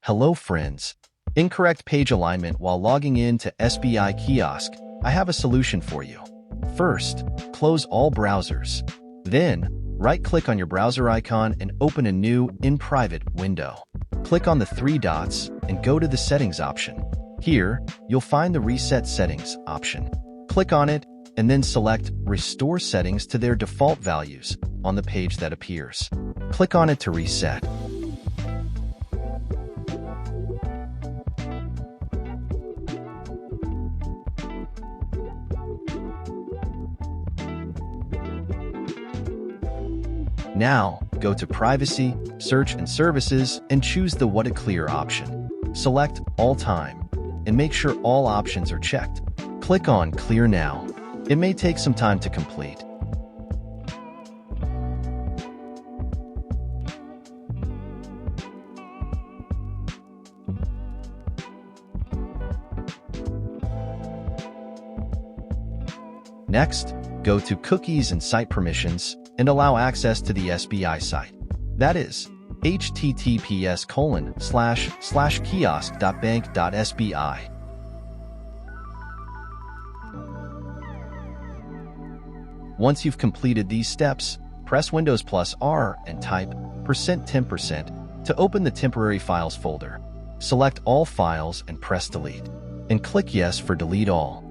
Hello friends. Incorrect page alignment while logging in to SBI Kiosk. I have a solution for you. First, close all browsers. Then, right-click on your browser icon and open a new in-private window. Click on the three dots and go to the Settings option. Here, you'll find the Reset Settings option. Click on it and then select Restore Settings to their default values on the page that appears. Click on it to reset. Now, go to Privacy, Search and Services and choose the What to Clear option. Select All Time and make sure all options are checked. Click on Clear Now. It may take some time to complete. Next, go to Cookies and Site Permissions and allow access to the SBI site. That is, https://kiosk.bank.sbi. Once you've completed these steps, press Windows plus R and type %temp% to open the temporary files folder. Select all files and press Delete, and click Yes for Delete All.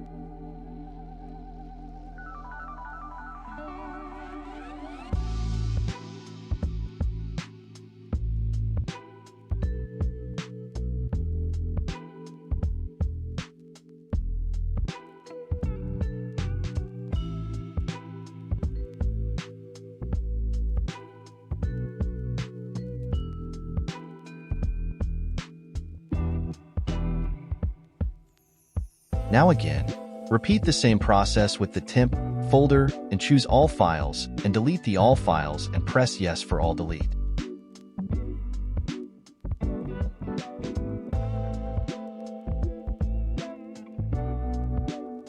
Now again, repeat the same process with the temp folder and choose all files and delete the all files and press Yes for all delete.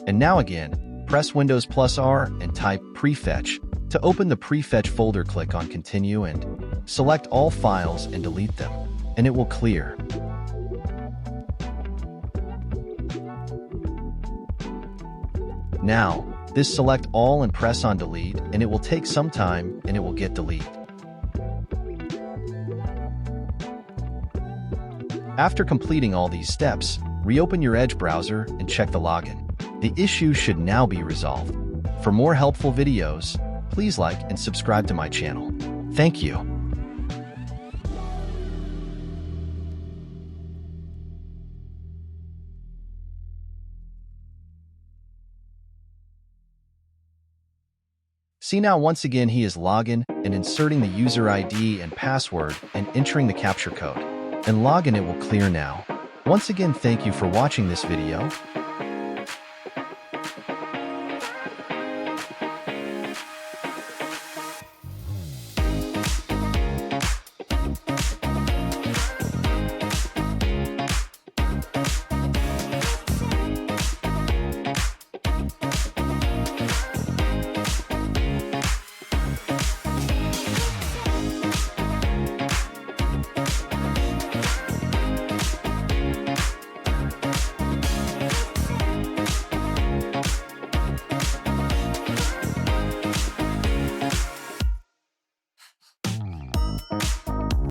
And now again, press Windows plus R and type prefetch. To open the prefetch folder, click on Continue and select all files and delete them, and it will clear. Now, this select all and press on delete, and it will take some time and it will get deleted. After completing all these steps, reopen your Edge browser and check the login. The issue should now be resolved. For more helpful videos, please like and subscribe to my channel. Thank you. See now, once again he is logging and inserting the user ID and password and entering the capture code. And login, it will clear now. Once again, thank you for watching this video.